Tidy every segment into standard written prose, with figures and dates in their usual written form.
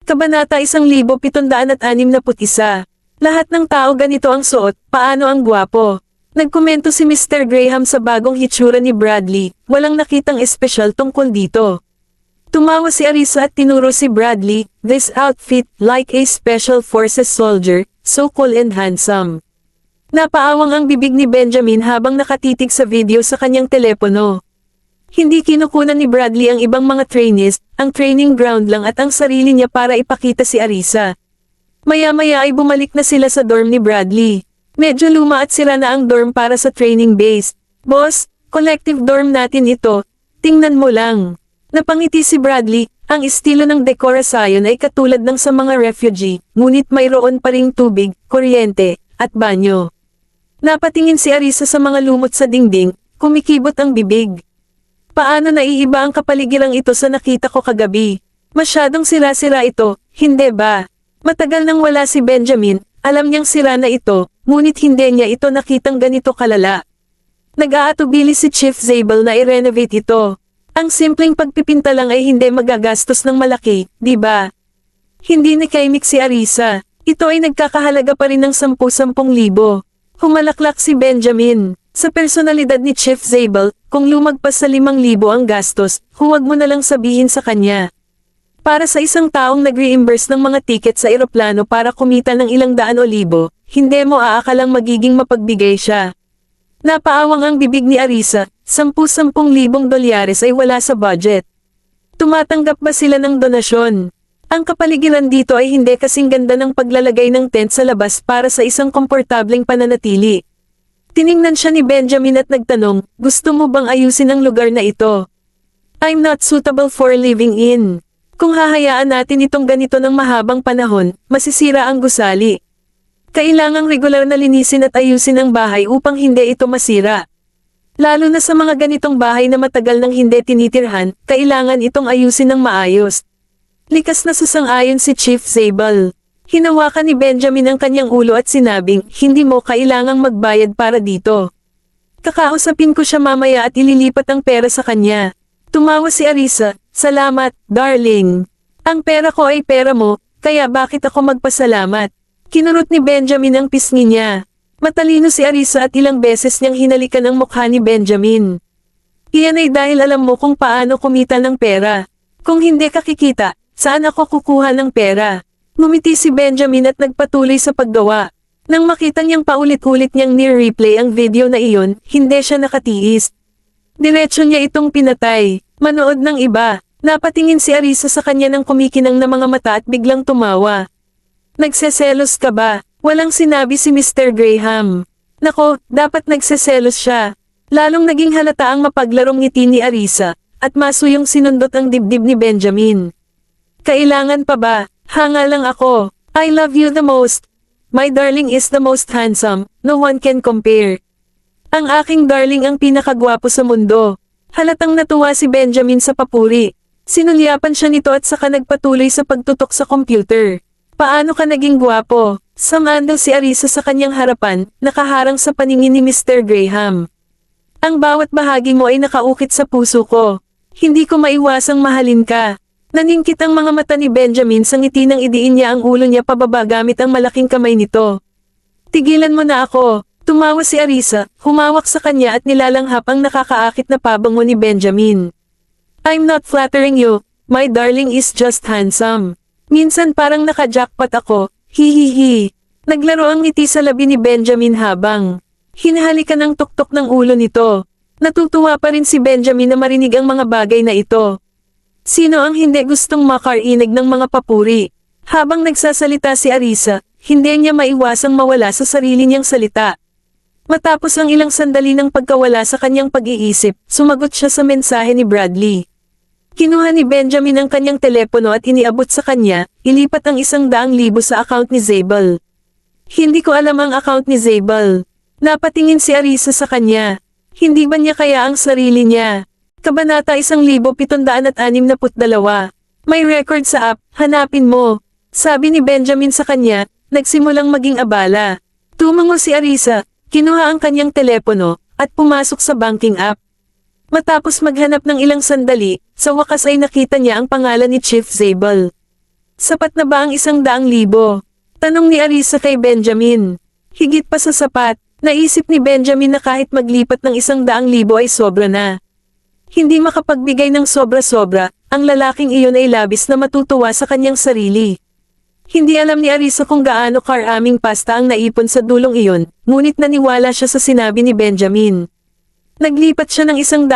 Kabanata 1761. Lahat ng tao ganito ang suot, paano ang gwapo? Nagkomento si Mr. Graham sa bagong hitsura ni Bradley, walang nakitang espesyal tungkol dito. Tumawa si Arisa at tinuro si Bradley, this outfit, like a special forces soldier, so cool and handsome. Napaawang ang bibig ni Benjamin habang nakatitig sa video sa kanyang telepono. Hindi kinukunan ni Bradley ang ibang mga trainees, ang training ground lang at ang sarili niya para ipakita si Arisa. Maya-maya ay bumalik na sila sa dorm ni Bradley. Medyo luma at sira na ang dorm para sa training base. Boss, collective dorm natin ito, tingnan mo lang. Napangiti si Bradley, ang estilo ng dekorasyon ay katulad ng sa mga refugee, ngunit mayroon pa ring tubig, kuryente, at banyo. Napatingin si Arisa sa mga lumot sa dingding, kumikibot ang bibig. Paano naiiba ang kapaligirang ito sa nakita ko kagabi? Masyadong sira-sira ito, hindi ba? Matagal nang wala si Benjamin, alam niyang sira na ito, ngunit hindi niya ito nakitang ganito kalala. Nag-aatubili si Chief Zabel na i-renovate ito. Ang simpleng pagpipinta lang ay hindi magagastos ng malaki, di ba? Hindi nakaimik si Arisa. Ito ay nagkakahalaga pa rin ng 10,000. Humalaklak si Benjamin. Sa personalidad ni Chief Zabel, kung lumagpas sa 5,000 ang gastos, huwag mo na lang sabihin sa kanya. Para sa isang taong nag-reimburse ng mga tiket sa eroplano para kumita ng ilang daan o libo, hindi mo aakalang magiging mapagbigay siya. Napaawang ang bibig ni Arisa, 10,000 dolyares ay wala sa budget. Tumatanggap ba sila ng donasyon? Ang kapaligiran dito ay hindi kasing ganda ng paglalagay ng tent sa labas para sa isang komportableng pananatili. Tiningnan siya ni Benjamin at nagtanong, gusto mo bang ayusin ang lugar na ito? I'm not suitable for living in. Kung hahayaan natin itong ganito ng mahabang panahon, masisira ang gusali. Kailangang regular na linisin at ayusin ang bahay upang hindi ito masira. Lalo na sa mga ganitong bahay na matagal nang hindi tinitirhan, kailangan itong ayusin ng maayos. Likas na susang-ayon si Chief Zabel. Hinawakan ni Benjamin ang kanyang ulo at sinabing, hindi mo kailangang magbayad para dito. Kakausapin ko siya mamaya at ililipat ang pera sa kanya. Tumawa si Arisa, salamat, darling. Ang pera ko ay pera mo, kaya bakit ako magpasalamat? Kinurot ni Benjamin ang pisngi niya. Matalino si Arisa at ilang beses niyang hinalikan ang mukha ni Benjamin. Iyan ay dahil alam mo kung paano kumita ng pera. Kung hindi ka kikita, saan ako kukuha ng pera? Ngumiti si Benjamin at nagpatuloy sa paggawa. Nang makita niyang paulit-ulit niyang near-replay ang video na iyon, hindi siya nakatiis. Diretso niya itong pinatay. Manood ng iba. Napatingin si Arisa sa kanya ng kumikinang na mga mata at biglang tumawa. Nagseselos ka ba? Walang sinabi si Mr. Graham. Nako, dapat nagseselos siya. Lalong naging halata ang mapaglarong ngiti ni Arisa, at masuyong sinundot ang dibdib ni Benjamin. Kailangan pa ba? Hanga lang ako. I love you the most. My darling is the most handsome, no one can compare. Ang aking darling ang pinakagwapo sa mundo. Halatang natuwa si Benjamin sa papuri. Sinulyapan siya nito at saka nagpatuloy sa pagtutok sa computer. Paano ka naging gwapo? Samandal si Arisa sa kanyang harapan, nakaharang sa paningin ni Mr. Graham. Ang bawat bahagi mo ay nakaukit sa puso ko. Hindi ko maiwasang mahalin ka. Naningkit ang mga mata ni Benjamin sa ngiti nang idiin niya ang ulo niya pababa gamit ang malaking kamay nito. Tigilan mo na ako. Tumawa si Arisa, humawak sa kanya at nilalanghap ang nakakaakit na pabango ni Benjamin. I'm not flattering you, my darling is just handsome. Minsan parang naka-jackpot ako, hihihi. Naglaro ang ngiti sa labi ni Benjamin habang hinahalikan ang tuktok ng ulo nito. Natutuwa pa rin si Benjamin na marinig ang mga bagay na ito. Sino ang hindi gustong makarinig ng mga papuri? Habang nagsasalita si Arisa, hindi niya maiwasang mawala sa sarili niyang salita. Matapos ang ilang sandali ng pagkawala sa kanyang pag-iisip, sumagot siya sa mensahe ni Bradley. Kinuha ni Benjamin ang kanyang telepono at iniabot sa kanya, ilipat ang 100,000 sa account ni Zabel. Hindi ko alam ang account ni Zabel. Napatingin si Arisa sa kanya. Hindi ba niya kaya ang sarili niya? Kabanata 1762. May record sa app, hanapin mo. Sabi ni Benjamin sa kanya, nagsimulang maging abala. Tumango si Arisa, kinuha ang kanyang telepono, at pumasok sa banking app. Matapos maghanap ng ilang sandali, sa wakas ay nakita niya ang pangalan ni Chief Zabel. Sapat na ba ang 100,000? Tanong ni Arisa kay Benjamin. Higit pa sa sapat, naisip ni Benjamin na kahit maglipat ng 100,000 ay sobra na. Hindi makapagbigay ng sobra-sobra, ang lalaking iyon ay labis na matutuwa sa kanyang sarili. Hindi alam ni Arisa kung gaano karaming pasta ang naipon sa dulong iyon, ngunit naniwala siya sa sinabi ni Benjamin. Naglipat siya ng 100,000.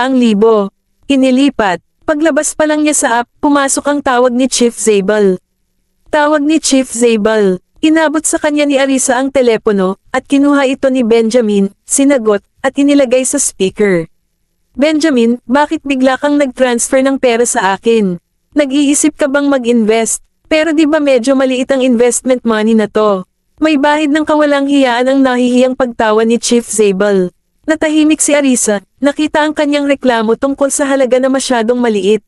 Inilipat. Paglabas pa lang niya sa app, pumasok ang tawag ni Chief Zabel. Tawag ni Chief Zabel. Inabot sa kanya ni Arisa ang telepono, at kinuha ito ni Benjamin, sinagot, at inilagay sa speaker. Benjamin, bakit bigla kang nag-transfer ng pera sa akin? Nag-iisip ka bang mag-invest? Pero di ba medyo maliit ang investment money na to? May bahid ng kawalang hiyaan ang nahihiyang pagtawa ni Chief Zabel. Natahimik si Arisa, nakita ang kanyang reklamo tungkol sa halaga na masyadong maliit.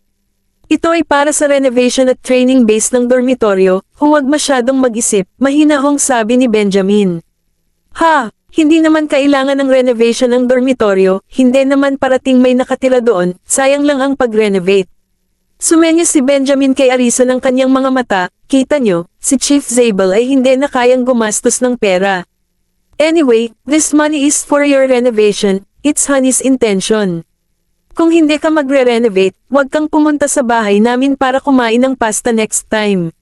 Ito ay para sa renovation at training base ng dormitoryo, huwag masyadong mag-isip, mahinahong sabi ni Benjamin. Ha, hindi naman kailangan ng renovation ng dormitoryo, hindi naman parating may nakatira doon, sayang lang ang pag-renovate. Sumenya si Benjamin kay Arisa ng kanyang mga mata, kita nyo, si Chief Zabel ay hindi na kayang gumastos ng pera. Anyway, this money is for your renovation, it's Honey's intention. Kung hindi ka magre-renovate, huwag kang pumunta sa bahay namin para kumain ng pasta next time.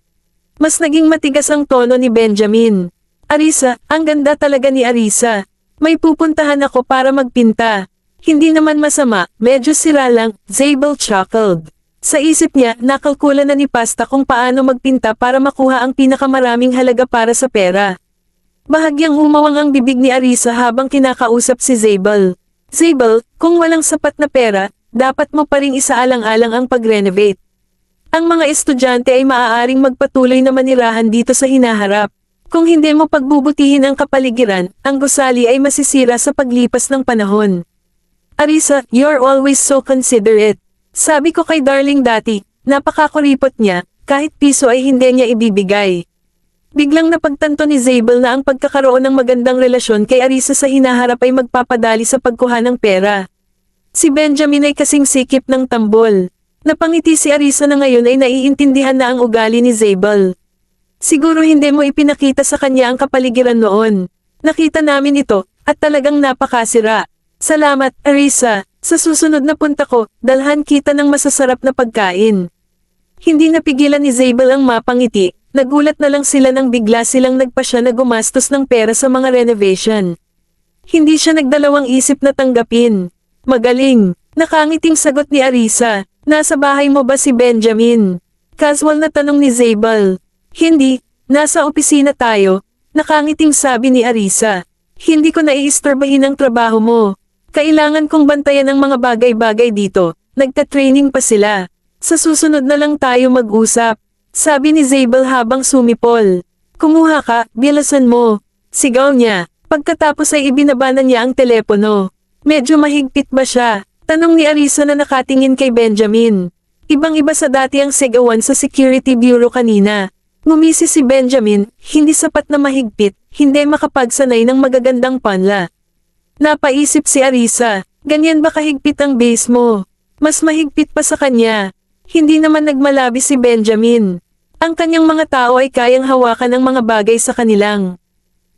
Mas naging matigas ang tono ni Benjamin. Arisa, ang ganda talaga ni Arisa. May pupuntahan ako para magpinta. Hindi naman masama, medyo sira lang, Zabel chuckled. Sa isip niya, nakalkula na ni Pasta kung paano magpinta para makuha ang pinakamaraming halaga para sa pera. Bahagyang umawang ang bibig ni Arisa habang kinakausap si Zabel. Zabel, kung walang sapat na pera, dapat mo pa ring isaalang-alang ang pag-renovate. Ang mga estudyante ay maaaring magpatuloy na manirahan dito sa hinaharap. Kung hindi mo pagbubutihin ang kapaligiran, ang gusali ay masisira sa paglipas ng panahon. Arisa, you're always so considerate. Sabi ko kay Darling dati, napakakuripot niya, kahit piso ay hindi niya ibibigay. Biglang napagtanto ni Zabel na ang pagkakaroon ng magandang relasyon kay Arisa sa hinaharap ay magpapadali sa pagkuha ng pera. Si Benjamin ay kasing sikip ng tambol. Napangiti si Arisa na ngayon ay naiintindihan na ang ugali ni Zabel. Siguro hindi mo ipinakita sa kanya ang kapaligiran noon. Nakita namin ito, at talagang napakasira. Salamat, Arisa. Sa susunod na punta ko, dalhan kita ng masasarap na pagkain. Hindi napigilan ni Zabel ang mapangiti. Nagulat na lang sila nang bigla silang nagpasya na gumastos ng pera sa mga renovation. Hindi siya nagdalawang isip na tanggapin. Magaling. Nakangiting sagot ni Arisa. Nasa bahay mo ba si Benjamin? Casual na tanong ni Zabel. Hindi. Nasa opisina tayo. Nakangiting sabi ni Arisa. Hindi ko naiistorbahin ang trabaho mo. Kailangan kong bantayan ang mga bagay-bagay dito. Nagta-training pa sila. Sa susunod na lang tayo mag-usap. Sabi ni Zabel habang sumipol. Kumuha ka, bilasan mo. Sigaw niya. Pagkatapos ay ibinabanan niya ang telepono. Medyo mahigpit ba siya? Tanong ni Arisa na nakatingin kay Benjamin. Ibang-iba sa dati ang sigawan sa Security Bureau kanina. Ngumisi si Benjamin, hindi sapat na mahigpit, hindi makapagsanay ng magagandang panla. Napaisip si Arisa, ganyan ba kahigpit ang base mo? Mas mahigpit pa sa kanya. Hindi naman nagmalabi si Benjamin. Ang kanyang mga tao ay kayang hawakan ng mga bagay sa kanilang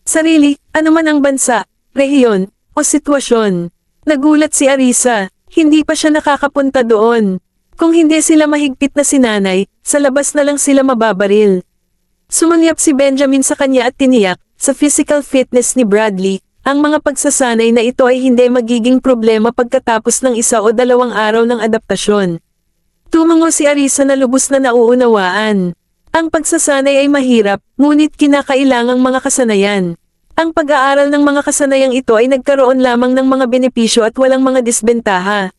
sarili, anuman ang bansa, rehiyon, o sitwasyon. Nagulat si Arisa, hindi pa siya nakakapunta doon. Kung hindi sila mahigpit na sinanay, sa labas na lang sila mababaril. Sumunyap si Benjamin sa kanya at tiniyak, sa physical fitness ni Bradley, ang mga pagsasanay na ito ay hindi magiging problema pagkatapos ng 1 o 2 araw ng adaptasyon. Tumango si Arisa na lubos na nauunawaan. Ang pagsasanay ay mahirap, ngunit kinakailangang mga kasanayan. Ang pag-aaral ng mga kasanayang ito ay nagkaroon lamang ng mga benepisyo at walang mga disbentaha.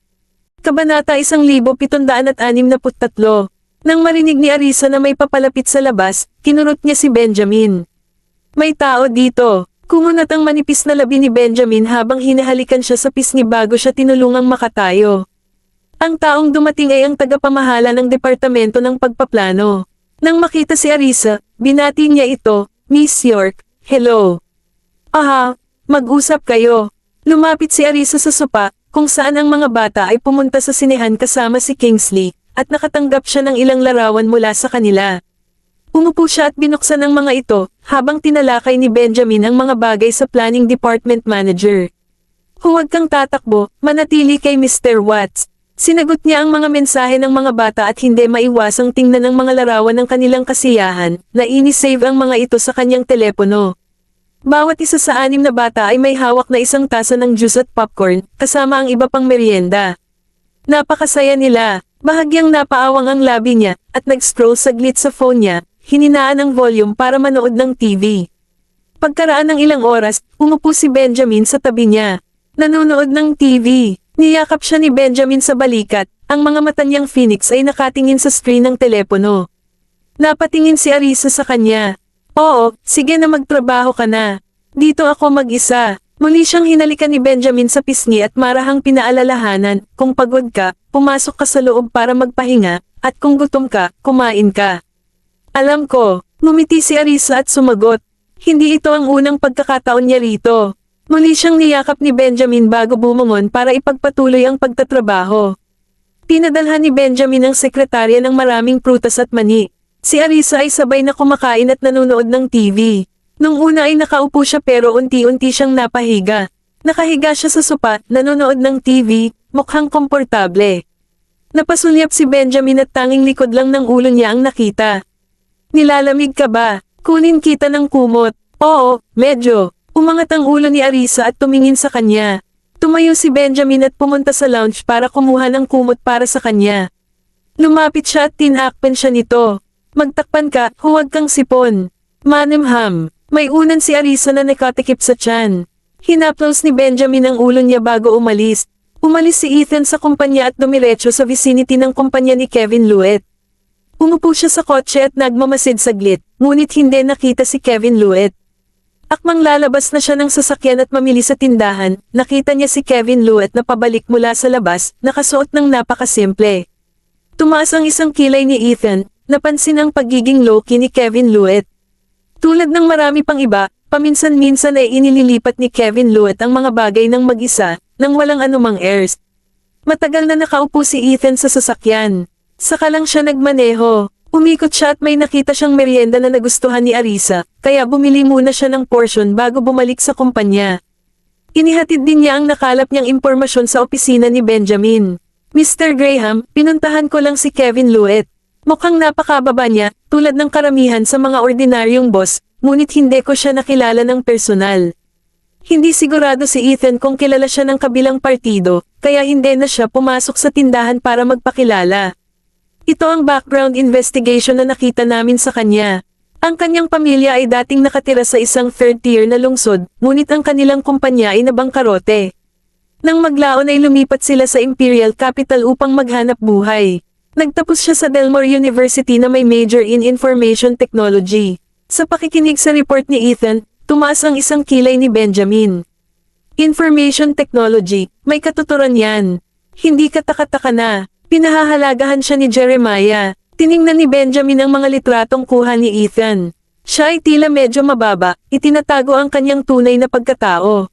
Kabanata 1763. Nang marinig ni Arisa na may papalapit sa labas, kinurot niya si Benjamin. May tao dito. Kumunat ang manipis na labi ni Benjamin habang hinahalikan siya sa pisngi bago siya tinulungang makatayo. Ang taong dumating ay ang tagapamahala ng Departamento ng Pagpaplano. Nang makita si Arisa, binati niya ito, Miss York, hello. Aha, mag-usap kayo. Lumapit si Arisa sa sopa, kung saan ang mga bata ay pumunta sa sinehan kasama si Kingsley, at nakatanggap siya ng ilang larawan mula sa kanila. Umupo siya at binuksan ang mga ito, habang tinalakay ni Benjamin ang mga bagay sa planning department manager. Huwag kang tatakbo, manatili kay Mr. Watts. Sinagot niya ang mga mensahe ng mga bata at hindi maiwasang tingnan ang mga larawan ng kanilang kasiyahan, na inisave ang mga ito sa kanyang telepono. Bawat isa sa 6 na bata ay may hawak na isang tasa ng juice at popcorn, kasama ang iba pang merienda. Napakasaya nila, bahagyang napaawang ang labi niya, at nag-scroll saglit sa phone niya, hininaan ang volume para manood ng TV. Pagkaraan ng ilang oras, umupo si Benjamin sa tabi niya. Nanonood ng TV. Niyakap siya ni Benjamin sa balikat, ang mga mata niyang phoenix ay nakatingin sa screen ng telepono. Napatingin si Arisa sa kanya. Oo, sige na magtrabaho ka na. Dito ako mag-isa. Muli siyang hinalikan ni Benjamin sa pisngi at marahang pinaalalahanan, kung pagod ka, pumasok ka sa loob para magpahinga, at kung gutom ka, kumain ka. Alam ko, ngumiti si Arisa at sumagot. Hindi ito ang unang pagkakataon niya rito. Muli siyang niyakap ni Benjamin bago bumangon para ipagpatuloy ang pagtatrabaho. Pinadalhan ni Benjamin ang sekretarya ng maraming prutas at mani. Si Arisa ay sabay na kumakain at nanonood ng TV. Nung una ay nakaupo siya pero unti-unti siyang napahiga. Nakahiga siya sa sopa, nanonood ng TV, mukhang komportable. Napasulyap si Benjamin at tanging likod lang ng ulo niya ang nakita. Nilalamig ka ba? Kunin kita ng kumot. Oo, medyo. Umangat ang ulo ni Arisa at tumingin sa kanya. Tumayo si Benjamin at pumunta sa lounge para kumuha ng kumot para sa kanya. Lumapit siya at tinakpan siya nito. Magtakpan ka, huwag kang sipon. Manimham. May unan si Arisa na nakatikip sa tiyan. Hinaplos ni Benjamin ang ulo niya bago umalis. Umalis si Ethan sa kumpanya at dumiretso sa vicinity ng kumpanya ni Kevin Luet. Umupo siya sa kotse at nagmamasid saglit, ngunit hindi nakita si Kevin Luet. Akmang lalabas na siya ng sasakyan at mamili sa tindahan, nakita niya si Kevin Luet na pabalik mula sa labas, nakasuot ng napakasimple. Tumaas ang isang kilay ni Ethan, napansin ang pagiging low-key ni Kevin Luet. Tulad ng marami pang iba, paminsan-minsan ay inililipat ni Kevin Luet ang mga bagay ng mag-isa, nang walang anumang airs. Matagal na nakaupo si Ethan sa sasakyan. Saka lang siya nagmaneho. Umikot siya at may nakita siyang merienda na nagustuhan ni Arisa, kaya bumili muna siya ng portion bago bumalik sa kumpanya. Inihatid din niya ang nakalap niyang impormasyon sa opisina ni Benjamin. Mr. Graham, pinuntahan ko lang si Kevin Luet. Mukhang napakababa niya, tulad ng karamihan sa mga ordinaryong boss, ngunit hindi ko siya nakilala ng personal. Hindi sigurado si Ethan kung kilala siya ng kabilang partido, kaya hindi na siya pumasok sa tindahan para magpakilala. Ito ang background investigation na nakita namin sa kanya. Ang kanyang pamilya ay dating nakatira sa isang third-tier na lungsod, ngunit ang kanilang kumpanya ay nabangkarote. Nang maglaon ay lumipat sila sa Imperial Capital upang maghanap buhay. Nagtapos siya sa Delmore University na may major in Information Technology. Sa pakikinig sa report ni Ethan, tumaas ang isang kilay ni Benjamin. Information Technology, may katuturan yan. Hindi katakataka na. Pinahahalagahan siya ni Jeremiah. Tiningnan ni Benjamin ang mga litratong kuha ni Ethan. Siya ay tila medyo mababa, itinatago ang kanyang tunay na pagkatao.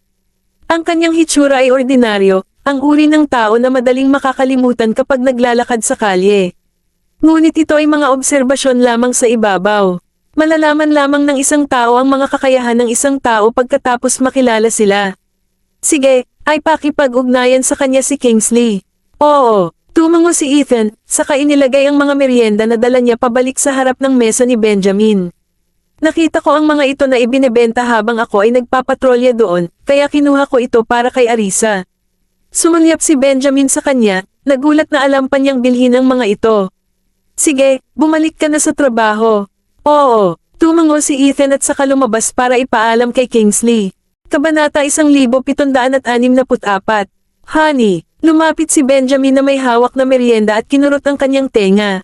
Ang kanyang hitsura ay ordinaryo, ang uri ng tao na madaling makakalimutan kapag naglalakad sa kalye. Ngunit ito ay mga obserbasyon lamang sa ibabaw. Malalaman lamang ng isang tao ang mga kakayahan ng isang tao pagkatapos makilala sila. Sige, ay pakipag-ugnayan sa kanya si Kingsley. Oo. Tumango si Ethan, saka inilagay ang mga merienda na dala niya pabalik sa harap ng mesa ni Benjamin. Nakita ko ang mga ito na ibinebenta habang ako ay nagpapatrolya doon, kaya kinuha ko ito para kay Arisa. Sumulyap si Benjamin sa kanya, nagulat na alam pa niyang bilhin ang mga ito. Sige, bumalik ka na sa trabaho. Oo, tumango si Ethan at saka lumabas para ipaalam kay Kingsley. Kabanata 1764. Honey. Lumapit si Benjamin na may hawak na merienda at kinurot ang kanyang tenga.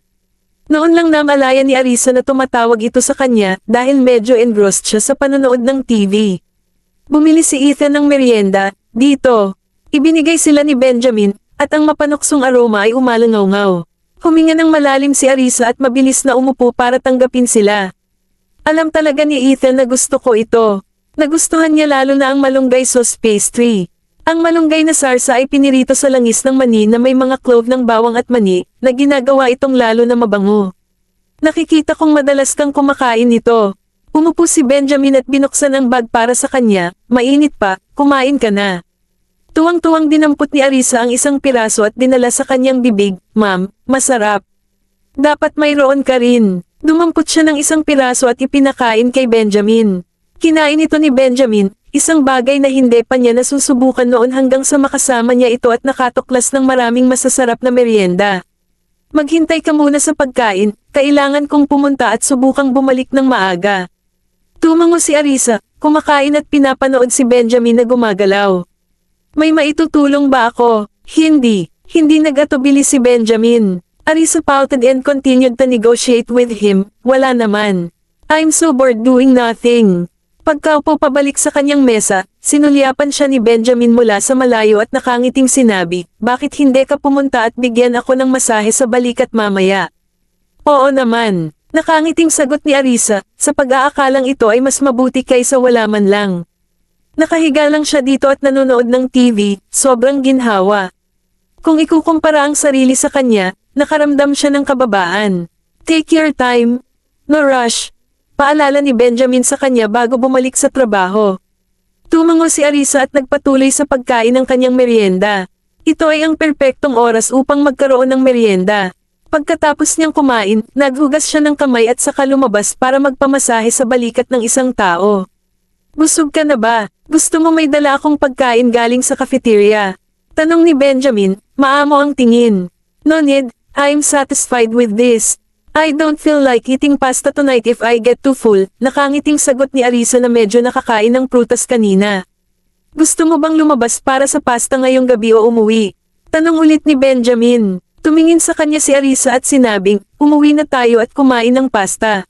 Noon lang namalaya ni Arisa na tumatawag ito sa kanya dahil medyo engrossed siya sa panonood ng TV. Bumili si Ethan ng merienda, dito. Ibinigay sila ni Benjamin, at ang mapanuksong aroma ay umalangaw-ngaw. Huminga ng malalim si Arisa at mabilis na umupo para tanggapin sila. Alam talaga ni Ethan na gusto ko ito. Nagustuhan niya lalo na ang malunggay sauce pastry. Ang malunggay na sarsa ay pinirito sa langis ng mani na may mga clove ng bawang at mani, na ginagawa itong lalo na mabango. Nakikita kong madalas kang kumakain nito. Umupo si Benjamin at binuksan ang bag para sa kanya, mainit pa, kumain ka na. Tuwang-tuwang dinampot ni Arisa ang isang piraso at dinala sa kanyang bibig, ma'am, masarap. Dapat mayroon ka rin. Dumampot siya ng isang piraso at ipinakain kay Benjamin. Kinain ito ni Benjamin, isang bagay na hindi pa niya nasusubukan noon hanggang sa makasama niya ito at nakatuklas ng maraming masasarap na merienda. Maghintay ka muna sa pagkain, kailangan kong pumunta at subukang bumalik ng maaga. Tumango si Arisa, kumakain at pinapanood si Benjamin na gumagalaw. May maitutulong ba ako? Hindi nag-atubili si Benjamin. Arisa pouted and continued to negotiate with him, wala naman. I'm so bored doing nothing. Pagkaupo pabalik sa kanyang mesa, sinulyapan siya ni Benjamin mula sa malayo at nakangiting sinabi, bakit hindi ka pumunta at bigyan ako ng masahe sa balikat mamaya? Oo naman. Nakangiting sagot ni Arisa, sa pag-aakalang ito ay mas mabuti kaysa wala man lang. Nakahiga lang siya dito at nanonood ng TV, sobrang ginhawa. Kung ikukumpara ang sarili sa kanya, nakaramdam siya ng kababaan. Take your time. No rush. Paalala ni Benjamin sa kanya bago bumalik sa trabaho. Tumango si Arisa at nagpatuloy sa pagkain ng kanyang merienda. Ito ay ang perpektong oras upang magkaroon ng merienda. Pagkatapos niyang kumain, naghugas siya ng kamay at saka lumabas para magpamasahe sa balikat ng isang tao. Busog ka na ba? Gusto mo may dala akong pagkain galing sa cafeteria? Tanong ni Benjamin, maamo ang tingin. No need, I'm satisfied with this. I don't feel like eating pasta tonight if I get too full, nakangiting sagot ni Arisa na medyo nakakain ng prutas kanina. Gusto mo bang lumabas para sa pasta ngayong gabi o umuwi? Tanong ulit ni Benjamin. Tumingin sa kanya si Arisa at sinabing, umuwi na tayo at kumain ng pasta.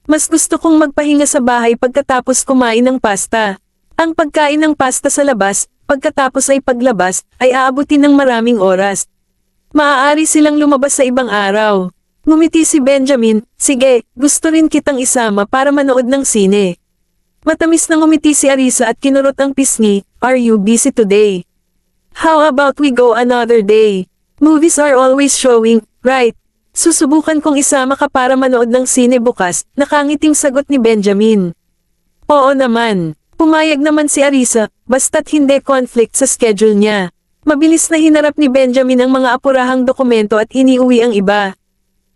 Mas gusto kong magpahinga sa bahay pagkatapos kumain ng pasta. Ang pagkain ng pasta sa labas, pagkatapos ay paglabas, ay aabutin ng maraming oras. Maaari silang lumabas sa ibang araw. Ngumiti si Benjamin, sige, gusto rin kitang isama para manood ng sine. Matamis na ngumiti si Arisa at kinurot ang pisngi, are you busy today? How about we go another day? Movies are always showing, right? Susubukan kong isama ka para manood ng sine bukas, nakangiting sagot ni Benjamin. Oo naman. Pumayag naman si Arisa, basta't hindi conflict sa schedule niya. Mabilis na hinarap ni Benjamin ang mga apurahang dokumento at iniuwi ang iba.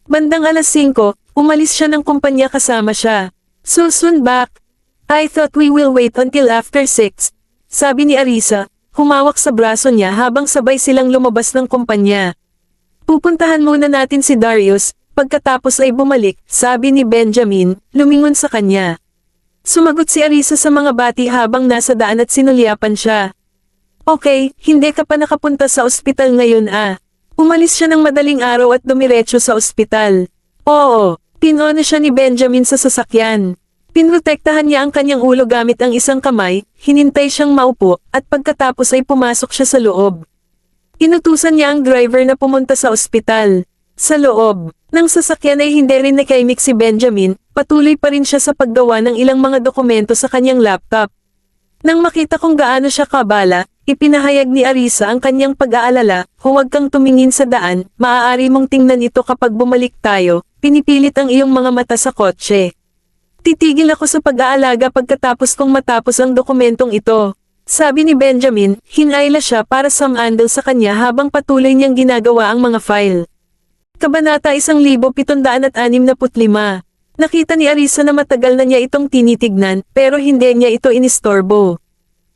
Bandang alas 5, umalis siya ng kumpanya kasama siya. So soon back. I thought we will wait until after 6, sabi ni Arisa. Humawak sa braso niya habang sabay silang lumabas ng kumpanya. Pupuntahan muna natin si Darius, pagkatapos ay bumalik, sabi ni Benjamin, lumingon sa kanya. Sumagot si Arisa sa mga bati habang nasa daan at sinulyapan siya. Okay, hindi ka pa nakapunta sa ospital ngayon ah. Umalis siya ng madaling araw at dumiretso sa ospital. Oo, pinona siya ni Benjamin sa sasakyan. Pinrotektahan niya ang kanyang ulo gamit ang isang kamay, hinintay siyang maupo, at pagkatapos ay pumasok siya sa loob. Inutusan niya ang driver na pumunta sa ospital. Sa loob ng sasakyan ay hindi rin nakaimik si Benjamin, patuloy pa rin siya sa paggawa ng ilang mga dokumento sa kanyang laptop. Nang makita kung gaano siya kabala, ipinahayag ni Arisa ang kanyang pag-aalala, huwag kang tumingin sa daan, maaari mong tingnan ito kapag bumalik tayo, pinipilit ang iyong mga mata sa kotse. Titigil ako sa pag-aalaga pagkatapos kong matapos ang dokumentong ito. Sabi ni Benjamin, hinayla siya para sumandal sa kanya habang patuloy niyang ginagawa ang mga file. Kabanata 1765. Nakita ni Arisa na matagal na niya itong tinitignan, pero hindi niya ito inistorbo.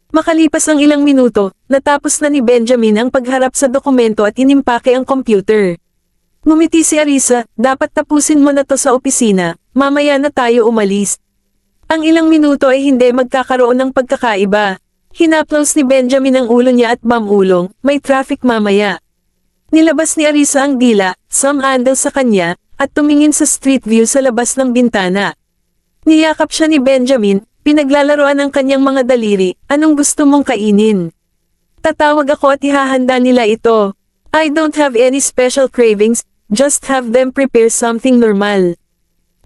Makalipas ang ilang minuto, natapos na ni Benjamin ang pagharap sa dokumento at inimpake ang computer. Ngumiti si Arisa, dapat tapusin mo na to sa opisina, mamaya na tayo umalis. Ang ilang minuto ay hindi magkakaroon ng pagkakaiba. Hinaplos ni Benjamin ang ulo niya at mamulong, may traffic mamaya. Nilabas ni Arisa ang dila, sumandal sa kanya, at tumingin sa street view sa labas ng bintana. Niyakap siya ni Benjamin, pinaglalaroan ang kanyang mga daliri, anong gusto mong kainin? Tatawag ako at ihahanda nila ito. I don't have any special cravings, just have them prepare something normal.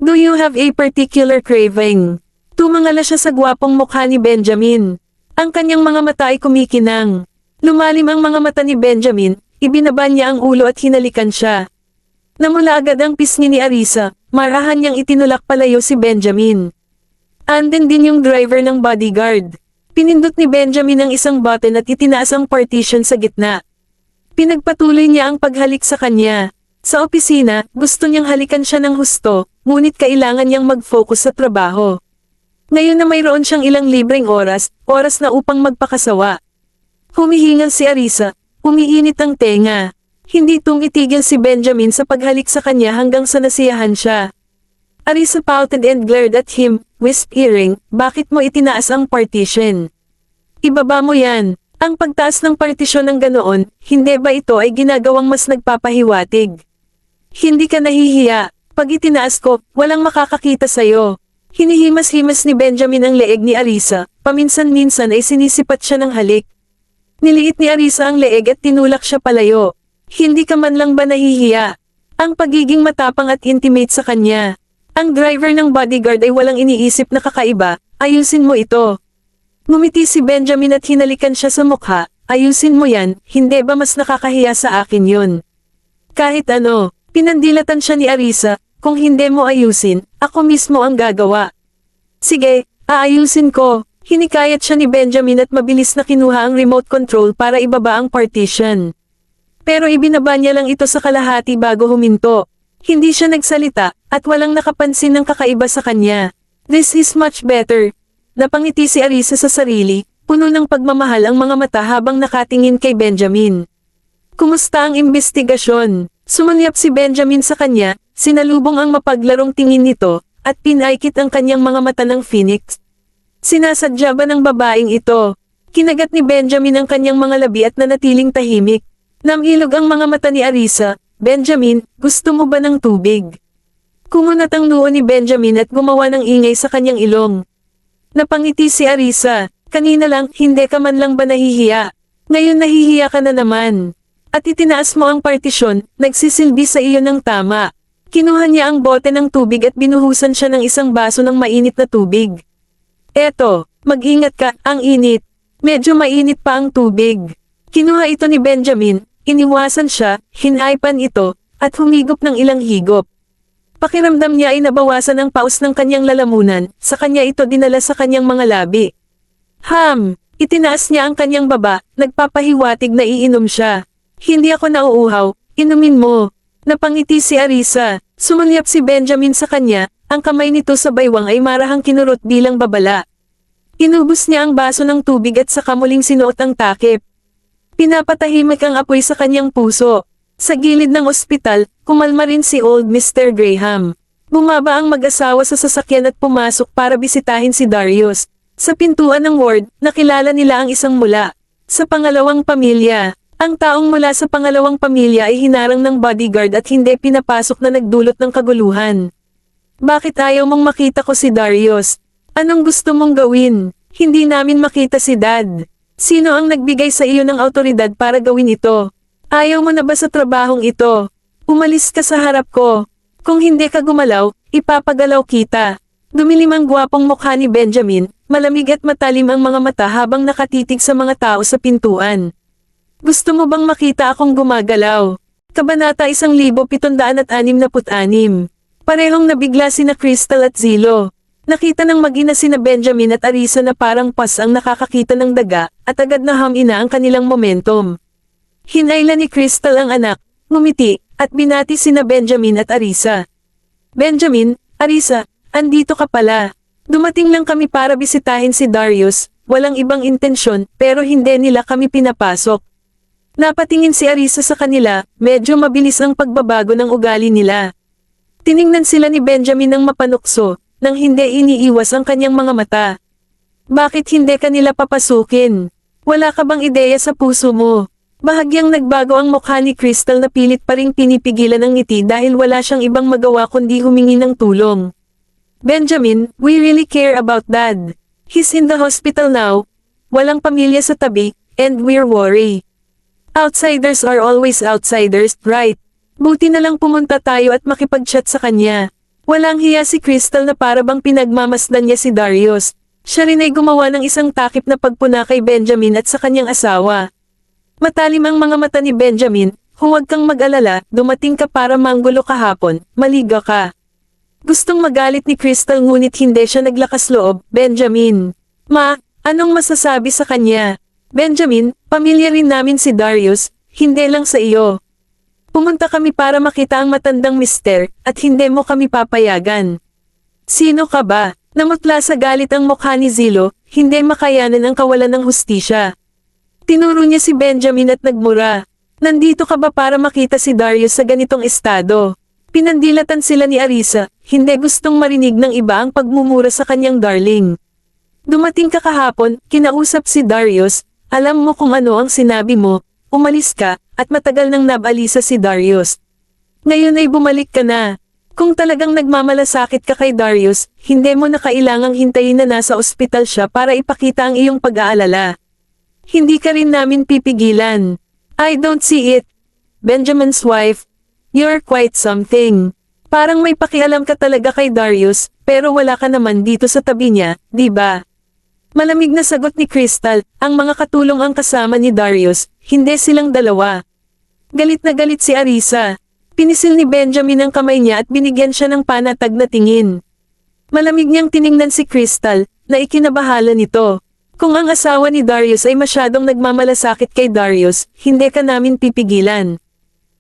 Do you have a particular craving? Tumangala siya sa gwapong mukha ni Benjamin. Ang kanyang mga mata ay kumikinang. Lumalim ang mga mata ni Benjamin, ibinaba niya ang ulo at hinalikan siya. Namula agad ang pisngi ni Arisa, marahan niyang itinulak palayo si Benjamin. Andun din yung driver ng bodyguard. Pinindot ni Benjamin ang isang button at itinaas ang partition sa gitna. Pinagpatuloy niya ang paghalik sa kanya. Sa opisina, gusto niyang halikan siya ng husto, ngunit kailangan niyang mag-focus sa trabaho. Ngayon na mayroon siyang ilang libreng oras na upang magpakasawa. Humihingal si Arisa, umiinit ang tenga. Hindi tumitigil si Benjamin sa paghalik sa kanya hanggang sa nasiyahan siya. Arisa pouted and glared at him, whispering, "Bakit mo itinaas ang partition? Ibaba mo yan." Ang pagtaas ng partisyon ng ganoon, hindi ba ito ay ginagawang mas nagpapahiwatig? Hindi ka nahihiya. Pag itinaas ko, walang makakakita sa'yo. Hinihimas-himas ni Benjamin ang leeg ni Arisa, paminsan-minsan ay sinisipat siya ng halik. Niliit ni Arisa ang leeg at tinulak siya palayo. Hindi ka man lang ba nahihiya? Ang pagiging matapang at intimate sa kanya. Ang driver ng bodyguard ay walang iniisip na kakaiba, ayusin mo ito. Ngumiti si Benjamin at hinalikan siya sa mukha, ayusin mo yan, hindi ba mas nakakahiya sa akin yun? Kahit ano, pinandilatan siya ni Arisa, kung hindi mo ayusin, ako mismo ang gagawa. Sige, aayusin ko. Hinikayat siya ni Benjamin at mabilis na kinuha ang remote control para ibaba ang partition. Pero ibinaba niya lang ito sa kalahati bago huminto. Hindi siya nagsalita, at walang nakapansin ng kakaiba sa kanya. This is much better. Napangiti si Arisa sa sarili, puno ng pagmamahal ang mga mata habang nakatingin kay Benjamin. Kumusta ang investigasyon? Sumulyap si Benjamin sa kanya, sinalubong ang mapaglarong tingin nito, at pinaikit ang kanyang mga mata ng phoenix. Sinasadya ba ng babaeng ito? Kinagat ni Benjamin ang kanyang mga labi at nanatiling tahimik. Namilog ang mga mata ni Arisa. Benjamin, gusto mo ba ng tubig? Kumunat ang noo ni Benjamin at gumawa ng ingay sa kanyang ilong. Napangiti si Arisa, kanina lang, hindi ka man lang ba nahihiya? Ngayon nahihiya ka na naman. At itinaas mo ang partisyon, nagsisilbi sa iyo ng tama. Kinuha niya ang bote ng tubig at binuhusan siya ng isang baso ng mainit na tubig. Eto, mag-ingat ka, ang init. Medyo mainit pa ang tubig. Kinuha ito ni Benjamin, iniwasan siya, hinaypan ito, at humigop ng ilang higop. Pakiramdam niya ay nabawasan ang paus ng kanyang lalamunan, sa kanya ito dinala sa kanyang mga labi. Itinaas niya ang kanyang baba, nagpapahiwatig na iinom siya. Hindi ako nauuhaw, inumin mo. Napangiti si Arisa, sumulyap si Benjamin sa kanya, ang kamay nito sa baywang ay marahang kinurot bilang babala. Inubos niya ang baso ng tubig at saka muling sinuot ang takip. Pinapatahimik ang apoy sa kanyang puso. Sa gilid ng ospital, kumalma rin si old Mr. Graham. Bumaba ang mag-asawa sa sasakyan at pumasok para bisitahin si Darius. Sa pintuan ng ward, nakilala nila ang isang mula sa pangalawang pamilya. Ang taong mula sa pangalawang pamilya ay hinarang ng bodyguard at hindi pinapasok na nagdulot ng kaguluhan. Bakit ayaw mong makita ko si Darius? Anong gusto mong gawin? Hindi namin makita si Dad. Sino ang nagbigay sa iyo ng autoridad para gawin ito? Ayaw mo na ba sa trabahong ito? Umalis ka sa harap ko. Kung hindi ka gumalaw, ipapagalaw kita. Dumilim ang gwapong mukha ni Benjamin, malamig at matalim ang mga mata habang nakatitig sa mga tao sa pintuan. Gusto mo bang makita akong gumagalaw? Kabanata 1766. Parehong nabigla sina Crystal at Zilo. Nakita ng mag-ina sina Benjamin at Arisa na parang pas ang nakakakita ng daga, at agad na hamina ang kanilang momentum. Hinayla ni Crystal ang anak, ngumiti, at binati sina Benjamin at Arisa. Benjamin, Arisa, andito ka pala. Dumating lang kami para bisitahin si Darius, walang ibang intensyon, pero hindi nila kami pinapasok. Napatingin si Arisa sa kanila, medyo mabilis ang pagbabago ng ugali nila. Tiningnan sila ni Benjamin ng mapanukso, nang hindi iniiwas ang kanyang mga mata. Bakit hindi ka nila papasukin? Wala ka bang ideya sa puso mo? Bahagyang nagbago ang mukha ni Crystal na pilit pa ring pinipigilan ang ngiti dahil wala siyang ibang magawa kundi humingi ng tulong. Benjamin, we really care about Dad. He's in the hospital now. Walang pamilya sa tabi, and we're worried. Outsiders are always outsiders, right? Buti na lang pumunta tayo at makipag-chat sa kanya. Walang hiya si Crystal na para bang pinagmamasdan niya si Darius. Siya rin ay gumawa ng isang takip na pagpuna kay Benjamin at sa kanyang asawa. Matalim ang mga mata ni Benjamin, huwag kang mag-alala, dumating ka para manggulo kahapon, maliga ka. Gustong magalit ni Crystal ngunit hindi siya naglakas loob. Benjamin. Ma, anong masasabi sa kanya? Benjamin, pamilya rin namin si Darius, hindi lang sa iyo. Pumunta kami para makita ang matandang mister, at hindi mo kami papayagan. Sino ka ba? Namutla sa galit ang mukha ni Zilo, hindi makayanan ang kawalan ng hustisya. Tinuro niya si Benjamin at nagmura. Nandito ka ba para makita si Darius sa ganitong estado? Pinandilatan sila ni Arisa, hindi gustong marinig ng iba ang pagmumura sa kanyang darling. Dumating ka kahapon, kinausap si Darius, alam mo kung ano ang sinabi mo, umalis ka, at matagal nang nabalisa si Darius. Ngayon ay bumalik ka na. Kung talagang nagmamalasakit ka kay Darius, hindi mo na kailangang hintayin na nasa ospital siya para ipakita ang iyong pag-aalala. Hindi ka rin namin pipigilan. I don't see it. Benjamin's wife, you're quite something. Parang may pakialam ka talaga kay Darius, pero wala ka naman dito sa tabi niya, di ba? Malamig na sagot ni Crystal, ang mga katulong ang kasama ni Darius, hindi silang dalawa. Galit na galit si Arisa. Pinisil ni Benjamin ang kamay niya at binigyan siya ng panatag na tingin. Malamig niyang tiningnan si Crystal, na ikinabahala nito. Kung ang asawa ni Darius ay masyadong nagmamalasakit kay Darius, hindi ka namin pipigilan.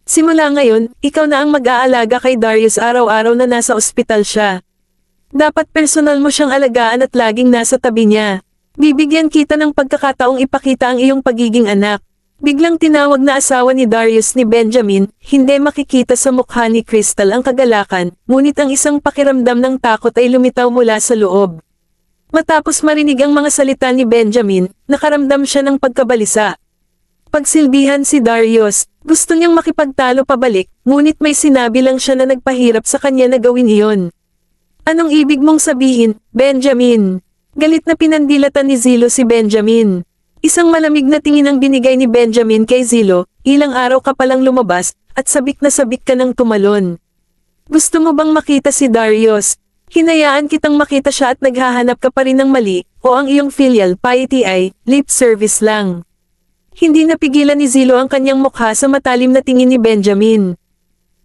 Simula ngayon, ikaw na ang mag-aalaga kay Darius araw-araw na nasa ospital siya. Dapat personal mo siyang alagaan at laging nasa tabi niya. Bibigyan kita ng pagkakataong ipakita ang iyong pagiging anak. Biglang tinawag na asawa ni Darius ni Benjamin, hindi makikita sa mukha ni Crystal ang kagalakan, ngunit ang isang pakiramdam ng takot ay lumitaw mula sa loob. Matapos marinig ang mga salita ni Benjamin, nakaramdam siya ng pagkabalisa. Pagsilbihan si Darius, gusto niyang makipagtalo pabalik, ngunit may sinabi lang siya na nagpahirap sa kanya na gawin iyon. Anong ibig mong sabihin, Benjamin? Galit na pinandilatan ni Zilo si Benjamin. Isang malamig na tingin ang binigay ni Benjamin kay Zilo, ilang araw ka palang lumabas, at sabik na sabik ka ng tumalon. Gusto mo bang makita si Darius? Hinayaan kitang makita siya at naghahanap ka pa rin ng mali, o ang iyong filial piety ay, lip service lang. Hindi napigilan ni Zilo ang kanyang mukha sa matalim na tingin ni Benjamin.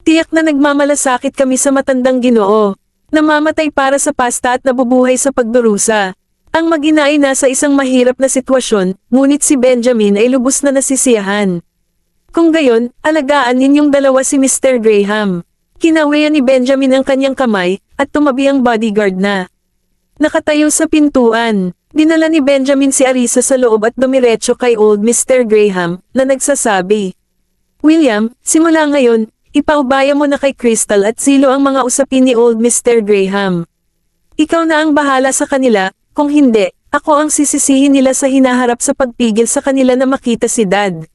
Tiyak na nagmamalasakit kami sa matandang Ginoo. Namamatay para sa pasta at nabubuhay sa pagdurusa. Ang mag-ina ay nasa isang mahirap na sitwasyon, ngunit si Benjamin ay lubos na nasisiyahan. Kung gayon, alagaan ninyong dalawa si Mr. Graham. Kinawayan ni Benjamin ang kanyang kamay, at tumabi ang bodyguard na. Nakatayo sa pintuan, dinala ni Benjamin si Arisa sa loob at dumiretso kay old Mr. Graham, na nagsasabi, William, simula ngayon, ipaubaya mo na kay Crystal at Zilo ang mga usapin ni old Mr. Graham. Ikaw na ang bahala sa kanila, kung hindi, ako ang sisisihin nila sa hinaharap sa pagpigil sa kanila na makita si Dad.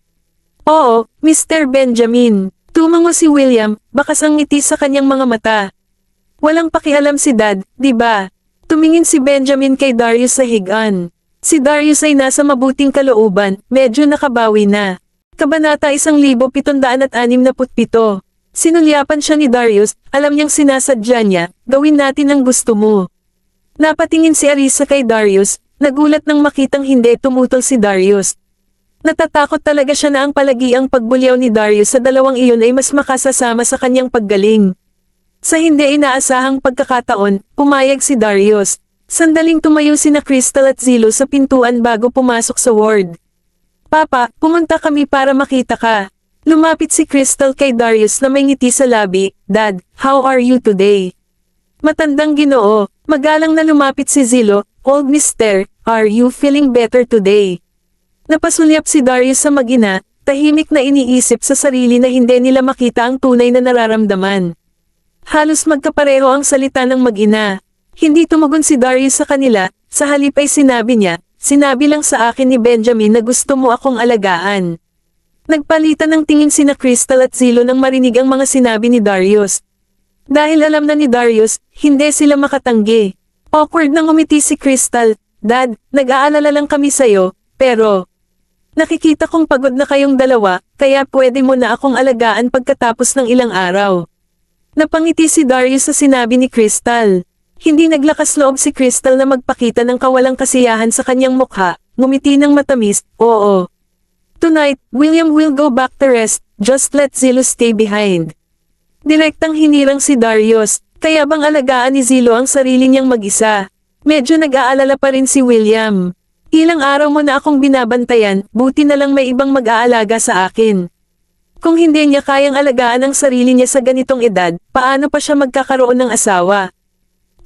Oo, Mr. Benjamin. Tumango si William, bakas ang ngiti sa kanyang mga mata. Walang pakialam si Dad, di ba? Tumingin si Benjamin kay Darius sa higaan. Si Darius ay nasa mabuting kalooban, medyo nakabawi na. Kabanata 1767. Sinulyapan siya ni Darius, alam niyang sinasadya niya, gawin natin ang gusto mo. Napatingin si Arisa kay Darius, nagulat nang makitang hindi tumutol si Darius. Natatakot talaga siya na ang palagiang pagbulyaw ni Darius sa dalawang iyon ay mas makasasama sa kanyang paggaling. Sa hindi inaasahang pagkakataon, pumayag si Darius. Sandaling tumayo sina Crystal at Zilo sa pintuan bago pumasok sa ward. Papa, pumunta kami para makita ka. Lumapit si Crystal kay Darius na may ngiti sa labi, Dad, how are you today? Matandang Ginoo, magalang na lumapit si Zilo, Old Mister, are you feeling better today? Napasulyap si Darius sa mag-ina, tahimik na iniisip sa sarili na hindi nila makita ang tunay na nararamdaman. Halos magkapareho ang salita ng mag-ina. Hindi tumugon si Darius sa kanila, sa halip ay sinabi niya, sinabi lang sa akin ni Benjamin na gusto mo akong alagaan. Nagpalitan ng tingin sina Crystal at Zilo nang marinig ang mga sinabi ni Darius. Dahil alam na ni Darius, hindi sila makatanggi. Awkward nang umiti si Crystal, Dad, nag-aalala lang kami sayo, pero nakikita kong pagod na kayong dalawa, kaya pwede mo na akong alagaan pagkatapos ng ilang araw. Napangiti si Darius sa sinabi ni Crystal. Hindi naglakas loob si Crystal na magpakita ng kawalang kasiyahan sa kanyang mukha, ngumiti ng matamis, oo. Tonight, William will go back to rest, just let Zilo stay behind. Direktang hinirang si Darius, Kaya bang alagaan ni Zilo ang sarili niyang mag-isa? Medyo nag-aalala pa rin si William. Ilang araw mo na akong binabantayan, buti na lang may ibang mag-aalaga sa akin. Kung hindi niya kayang alagaan ang sarili niya sa ganitong edad, paano pa siya magkakaroon ng asawa?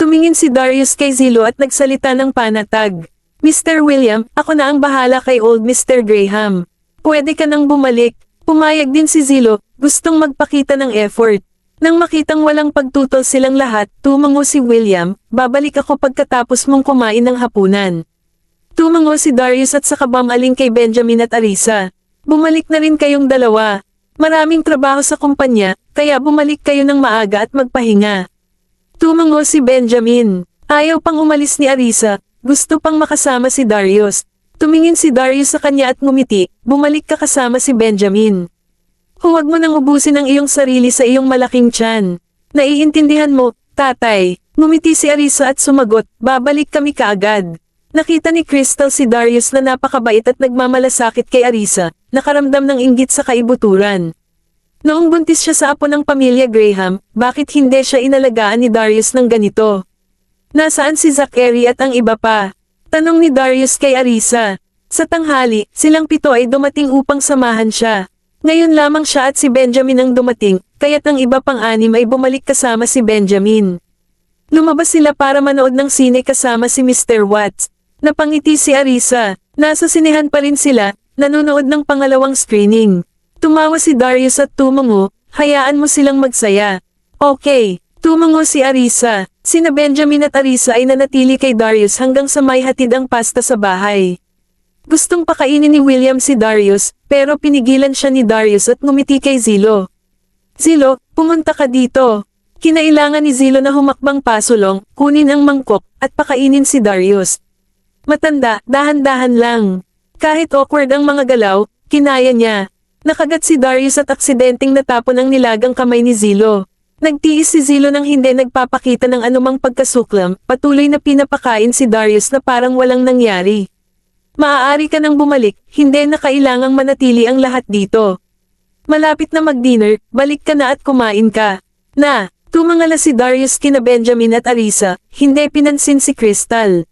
Tumingin si Darius kay Zilo at nagsalita ng panatag. Mr. William, ako na ang bahala kay old Mr. Graham. Pwede ka nang bumalik. Pumayag din si Zilo, gustong magpakita ng effort. Nang makitang walang pagtutol silang lahat, tumango si William, babalik ako pagkatapos mong kumain ng hapunan. Tumango si Darius at saka bumaling kay Benjamin at Arisa. Bumalik na rin kayong dalawa. Maraming trabaho sa kumpanya, kaya bumalik kayo ng maaga at magpahinga. Tumango si Benjamin. Ayaw pang umalis ni Arisa, gusto pang makasama si Darius. Tumingin si Darius sa kanya at ngumiti, bumalik ka kasama si Benjamin. Huwag mo nang ubusin ang iyong sarili sa iyong malaking tiyan. Naiintindihan mo, tatay. Ngumiti si Arisa at sumagot, babalik kami kaagad. Nakita ni Crystal si Darius na napakabait at nagmamalasakit kay Arisa, nakaramdam ng inggit sa kaibuturan. Noong buntis siya sa apo ng pamilya Graham, bakit hindi siya inalagaan ni Darius ng ganito? Nasaan si Zachary at ang iba pa? Tanong ni Darius kay Arisa. Sa tanghali, silang 7 ay dumating upang samahan siya. Ngayon lamang siya at si Benjamin ang dumating, kaya't ang iba pang 6 ay bumalik kasama si Benjamin. Lumabas sila para manood ng sine kasama si Mr. Watts. Napangiti si Arisa. Nasa sinehan pa rin sila, nanonood ng pangalawang screening. Tumawa si Darius at tumango, hayaan mo silang magsaya. Okay, tumango si Arisa. Sina Benjamin at Arisa ay nanatili kay Darius hanggang sa may hatid ang pasta sa bahay. Gustong pakainin ni William si Darius, pero pinigilan siya ni Darius at ngumiti kay Zilo. Zilo, pumunta ka dito. Kinailangan ni Zilo na humakbang pasulong, kunin ang mangkok, at pakainin si Darius. Matanda, dahan-dahan lang. Kahit awkward ang mga galaw, kinaya niya. Nakagat si Darius at aksidenteng natapon ang nilagang kamay ni Zilo. Nagtiis si Zilo nang hindi nagpapakita ng anumang pagkasuklam, patuloy na pinapakain si Darius na parang walang nangyari. Maaari ka nang bumalik, hindi na kailangang manatili ang lahat dito. Malapit na mag-dinner, balik ka na at kumain ka. Na, tumangala si Darius kina Benjamin at Arisa, hindi pinansin si Crystal.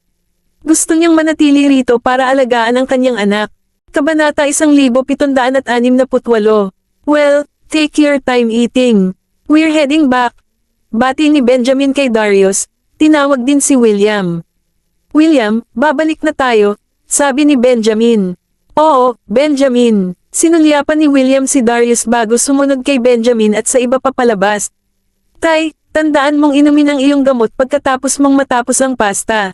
Gusto niyang manatili rito para alagaan ang kanyang anak. Kabanata 1768. Well, take your time eating. We're heading back. Bati ni Benjamin kay Darius, tinawag din si William. William, babalik na tayo, sabi ni Benjamin. Oo, Benjamin. Sinulyapan ni William si Darius bago sumunod kay Benjamin at sa iba pa palabas. Tay, tandaan mong inumin ang iyong gamot pagkatapos mong matapos ang pasta.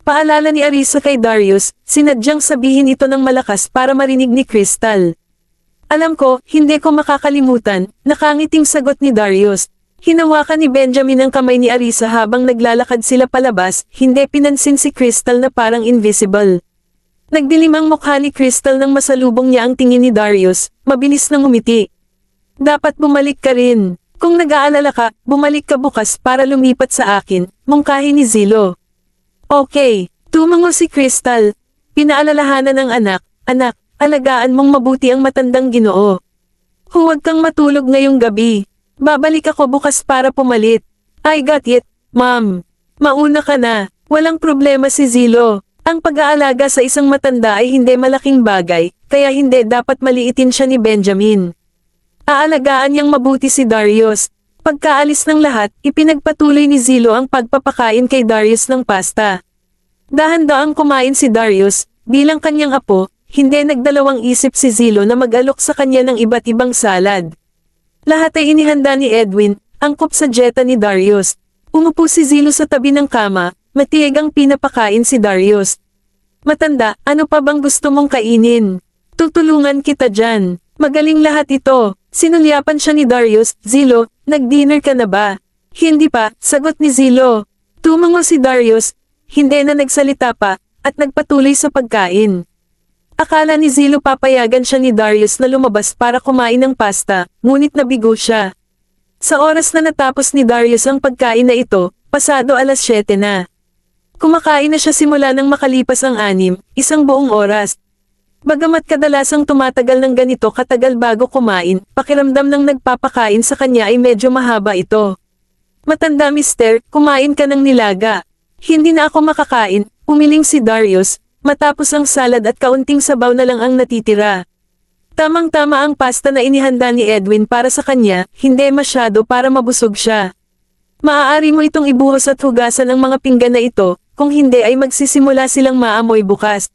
Paalala ni Arisa kay Darius, sinadyang sabihin ito ng malakas para marinig ni Crystal. Alam ko, hindi ko makakalimutan, nakangiting sagot ni Darius. Hinawakan ni Benjamin ang kamay ni Arisa habang naglalakad sila palabas, hindi pinansin si Crystal na parang invisible. Nagdilim ang mukha ni Crystal nang masalubong niya ang tingin ni Darius, mabilis nang umiti. Dapat bumalik ka rin. Kung nag-aalala ka, bumalik ka bukas para lumipat sa akin, mungkahi ni Zilo. Okay, tumango si Crystal. Pinaalalahanan ng anak, alagaan mong mabuti ang matandang Ginoo. Huwag kang matulog ngayong gabi. Babalik ako bukas para pumalit. I got it, ma'am. Mauna ka na, walang problema si Zilo. Ang pag-aalaga sa isang matanda ay hindi malaking bagay, kaya hindi dapat maliitin siya ni Benjamin. Aalagaan niyang mabuti si Darius. Pagkaalis ng lahat, ipinagpatuloy ni Zilo ang pagpapakain kay Darius ng pasta. Dahan-daang kumain si Darius, bilang kanyang apo, hindi nagdalawang isip si Zilo na mag-alok sa kanya ng iba't ibang salad. Lahat ay inihanda ni Edwin, angkop sa dieta ni Darius. Umupo si Zilo sa tabi ng kama, matiyagang pinapakain si Darius. Matanda, ano pa bang gusto mong kainin? Tutulungan kita dyan. Magaling lahat ito. Sinulyapan siya ni Darius. Zilo, nag-dinner ka na ba? Hindi pa, sagot ni Zilo. Tumango si Darius, hindi na nagsalita pa, at nagpatuloy sa pagkain. Akala ni Zilo papayagan siya ni Darius na lumabas para kumain ng pasta, ngunit nabigo siya. Sa oras na natapos ni Darius ang pagkain na ito, pasado 7:00 na. Kumakain na siya simula nang makalipas ang 6, isang buong oras. Bagamat kadalasang tumatagal ng ganito katagal bago kumain, pakiramdam ng nagpapakain sa kanya ay medyo mahaba ito. Matanda mister, kumain ka ng nilaga. Hindi na ako makakain, umiling si Darius, matapos ang salad at kaunting sabaw na lang ang natitira. Tamang-tama ang pasta na inihanda ni Edwin para sa kanya, hindi masyado para mabusog siya. Maaari mo itong ibuhos at hugasan ang mga pinggan na ito, kung hindi ay magsisimula silang maamoy bukas.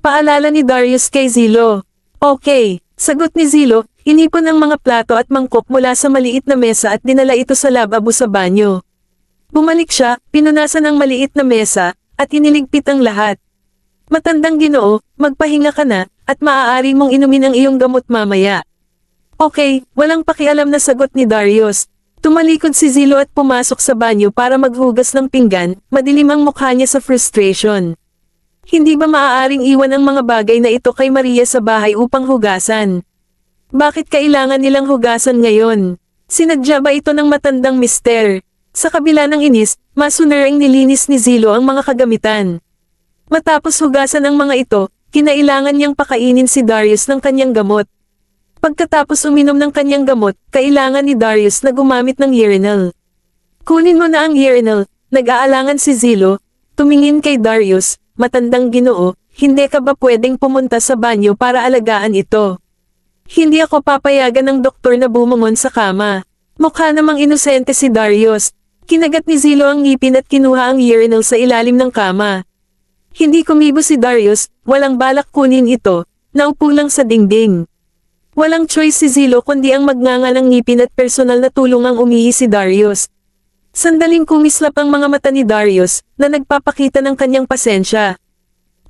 Paalala ni Darius kay Zilo. Okay, sagot ni Zilo, inipon ang mga plato at mangkok mula sa maliit na mesa at dinala ito sa lababo sa banyo. Bumalik siya, pinunasan ang maliit na mesa, at iniligpit ang lahat. Matandang Ginoo, magpahinga ka na, at maaari mong inumin ang iyong gamot mamaya. Okay, walang pakialam na sagot ni Darius. Tumalikod si Zilo at pumasok sa banyo para maghugas ng pinggan, madilim ang mukha niya sa frustration. Hindi ba maaaring iwan ang mga bagay na ito kay Maria sa bahay upang hugasan? Bakit kailangan nilang hugasan ngayon? Sinadya ba ito ng matandang mister? Sa kabila ng inis, masunereng nilinis ni Zilo ang mga kagamitan. Matapos hugasan ang mga ito, kinailangan niyang pakainin si Darius ng kanyang gamot. Pagkatapos uminom ng kanyang gamot, kailangan ni Darius na gumamit ng urinal. Kunin mo na ang urinal, nag-aalangan si Zilo, tumingin kay Darius, matandang Ginoo, hindi ka ba pwedeng pumunta sa banyo para alagaan ito? Hindi ako papayagan ng doktor na bumangon sa kama. Mukha namang inosente si Darius. Kinagat ni Zilo ang ngipin at kinuha ang urinal sa ilalim ng kama. Hindi kumibo si Darius, walang balak kunin ito, naupo lang sa dingding. Walang choice si Zilo kundi ang magngangal ng ngipin at personal na tulong ang umihi si Darius. Sandaling kumislap ang mga mata ni Darius, na nagpapakita ng kanyang pasensya.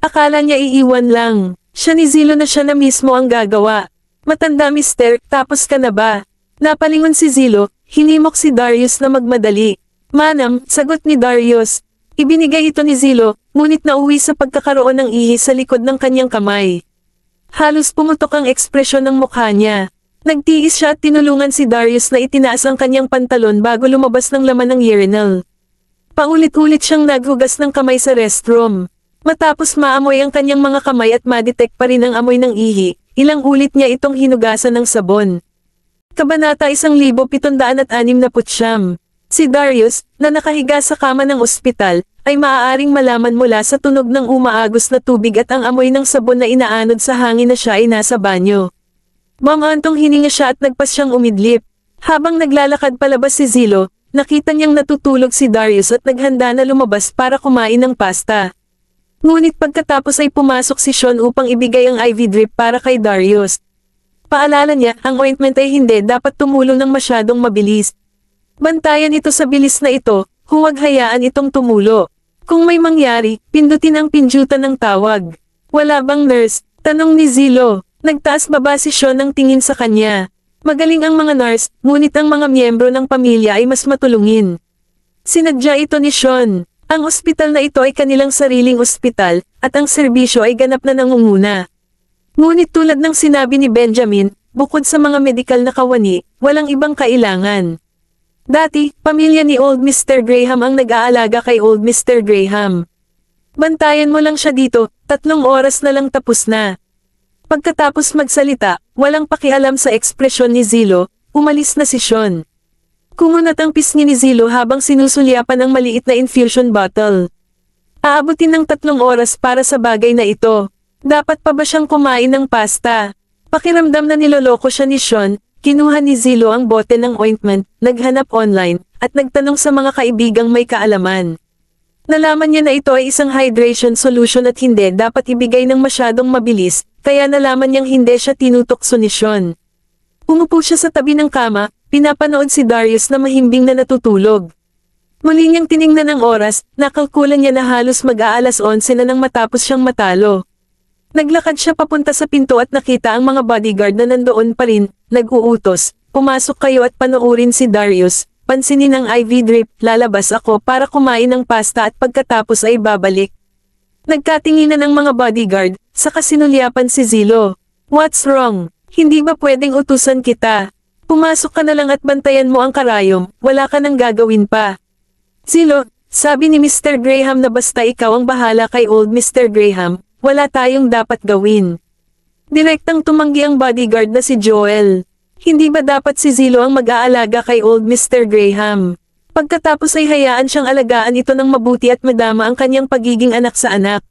Akala niya iiwan lang, siya ni Zilo na siya na mismo ang gagawa. Matanda mister, tapos ka na ba? Napalingon si Zilo, hinimok si Darius na magmadali. Manam, sagot ni Darius. Ibinigay ito ni Zilo, ngunit nauwi sa pagkakaroon ng ihi sa likod ng kanyang kamay. Halos pumutok ang ekspresyon ng mukha niya. Nagtiis siya at tinulungan si Darius na itinaas ang kanyang pantalon bago lumabas ng laman ng urinal. Paulit-ulit siyang naghugas ng kamay sa restroom. Matapos maamoy ang kanyang mga kamay at madetect pa rin ang amoy ng ihi, ilang ulit niya itong hinugasan ng sabon. Kabanata 1769. Si Darius, na nakahiga sa kama ng ospital, ay maaaring malaman mula sa tunog ng umaagos na tubig at ang amoy ng sabon na inaanod sa hangin na siya ay nasa banyo. Mamantong hininga siya at nagpas siyang umidlip. Habang naglalakad palabas si Zilo, nakita niyang natutulog si Darius at naghanda na lumabas para kumain ng pasta. Ngunit pagkatapos ay pumasok si Sean upang ibigay ang IV drip para kay Darius. Paalala niya, ang ointment ay hindi dapat tumulong ng masyadong mabilis. Bantayan ito sa bilis na ito, huwag hayaan itong tumulo. Kung may mangyari, pindutin ang pindutan ng tawag. Wala bang nurse? Tanong ni Zilo. Nagtaas baba si Sean ng tingin sa kanya. Magaling ang mga nurse, ngunit ang mga miyembro ng pamilya ay mas matulungin. Sinadya ito ni Sean. Ang ospital na ito ay kanilang sariling ospital, at ang serbisyo ay ganap na nangunguna. Ngunit tulad ng sinabi ni Benjamin, bukod sa mga medikal na kawani, walang ibang kailangan. Dati, pamilya ni Old Mr. Graham ang nag-aalaga kay Old Mr. Graham. Bantayan mo lang siya dito, 3 oras na lang tapos na. Pagkatapos magsalita, walang pakialam sa ekspresyon ni Zilo, umalis na si Sean. Kumunat ang pisngi ni Zilo habang sinusulyapan ang maliit na infusion bottle. Aabutin ng 3 oras para sa bagay na ito. Dapat pa ba siyang kumain ng pasta? Pakiramdam na niloloko siya ni Sean. Kinuha ni Zilo ang bote ng ointment, naghanap online, at nagtanong sa mga kaibigang may kaalaman. Nalaman niya na ito ay isang hydration solution at hindi dapat ibigay ng masyadong mabilis, kaya nalaman niyang hindi siya tinutokso ni Sean. Umupo siya sa tabi ng kama, pinapanood si Darius na mahimbing na natutulog. Muli niyang tiningnan ang oras, nakalkulan niya na halos mag-aalas 11 na nang matapos siyang matalo. Naglakad siya papunta sa pinto at nakita ang mga bodyguard na nandoon pa rin, nag-uutos, pumasok kayo at panoorin si Darius, pansinin ang IV drip, lalabas ako para kumain ng pasta at pagkatapos ay babalik. Nagkatinginan ang mga bodyguard, saka sinulyapan si Zilo. What's wrong? Hindi ba pwedeng utusan kita? Pumasok ka na lang at bantayan mo ang karayom, wala ka nang gagawin pa. Zilo, sabi ni Mr. Graham na basta ikaw ang bahala kay Old Mr. Graham, wala tayong dapat gawin. Direktang tumanggi ang bodyguard na si Joel. Hindi ba dapat si Zilo ang mag-aalaga kay Old Mr. Graham? Pagkatapos ay hayaan siyang alagaan ito ng mabuti at madama ang kanyang pagiging anak sa anak.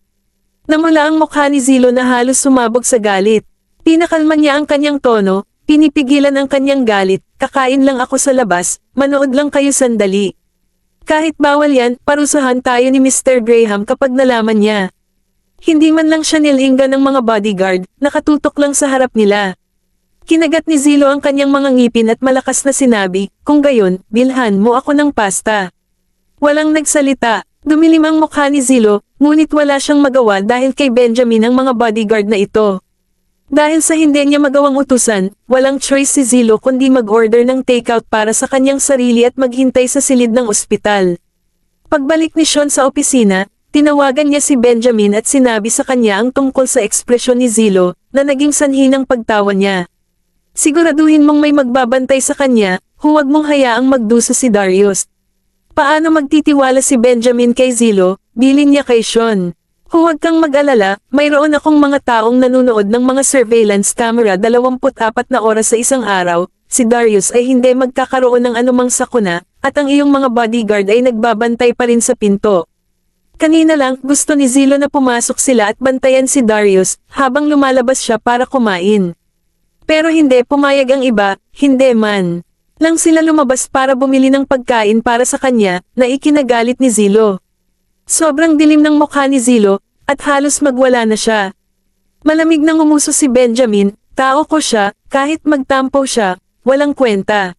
Namula ang mukha ni Zilo na halos sumabog sa galit. Pinakalma niya ang kanyang tono, pinipigilan ang kanyang galit, kakain lang ako sa labas, manood lang kayo sandali. Kahit bawal yan, parusahan tayo ni Mr. Graham kapag nalaman niya. Hindi man lang siya nilinggan ng mga bodyguard, nakatutok lang sa harap nila. Kinagat ni Zilo ang kanyang mga ngipin at malakas na sinabi, kung gayon, bilhan mo ako ng pasta. Walang nagsalita, dumilim ang mukha ni Zilo, ngunit wala siyang magawa dahil kay Benjamin ang mga bodyguard na ito. Dahil sa hindi niya magawang utusan, walang choice si Zilo kundi mag-order ng takeout para sa kanyang sarili at maghintay sa silid ng ospital. Pagbalik ni Sean sa opisina, tinawagan niya si Benjamin at sinabi sa kanya ang tungkol sa ekspresyon ni Zilo, na naging sanhi ng pagtawa niya. Siguraduhin mong may magbabantay sa kanya, huwag mong hayaang magdusa si Darius. Paano magtitiwala si Benjamin kay Zilo, bilin niya kay Sean. Huwag kang mag-alala, mayroon akong mga taong nanunood ng mga surveillance camera 24 na oras sa isang araw, si Darius ay hindi magkakaroon ng anumang sakuna, at ang iyong mga bodyguard ay nagbabantay pa rin sa pinto. Kanina lang, gusto ni Zilo na pumasok sila at bantayan si Darius, habang lumalabas siya para kumain. Pero hindi pumayag ang iba, hindi man. Lang sila lumabas para bumili ng pagkain para sa kanya, na ikinagalit ni Zilo. Sobrang dilim ng mukha ni Zilo, at halos magwala na siya. Malamig nang umuso si Benjamin, tao ko siya, kahit magtampo siya, walang kwenta.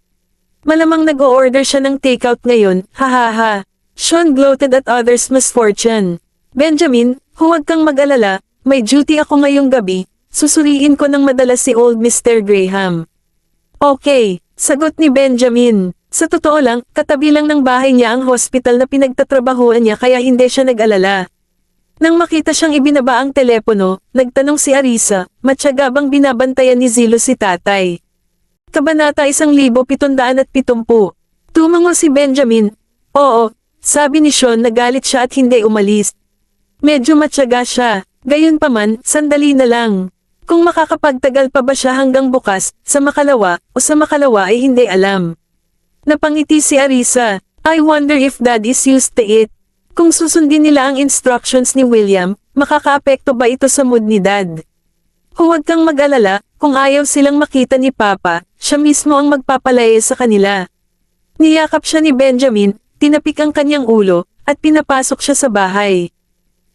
Malamang nag-o-order siya ng takeout ngayon, hahaha. Sean gloated at others' misfortune. Benjamin, huwag kang mag-alala, may duty ako ngayong gabi, susuriin ko ng madalas si old Mr. Graham. Okay, sagot ni Benjamin. Sa totoo lang, katabi lang ng bahay niya ang hospital na pinagtatrabahuan niya kaya hindi siya nag-alala. Nang makita siyang ibinaba ang telepono, nagtanong si Arisa, matyaga bang binabantayan ni Zilo si tatay? Kabanata 1770. Tumango si Benjamin. Oo, sabi ni Sean na galit siya at hindi umalis. Medyo matyaga siya, gayunpaman, sandali na lang. Kung makakapagtagal pa ba siya hanggang bukas, sa makalawa, o sa makalawa ay hindi alam. Napangiti si Arisa, I wonder if Dad is used to it. Kung susundin nila ang instructions ni William, makakaapekto ba ito sa mood ni Dad? Huwag kang mag-alala, kung ayaw silang makita ni Papa, siya mismo ang magpapalaya sa kanila. Niyakap siya ni Benjamin, tinapik ang kanyang ulo, at pinapasok siya sa bahay.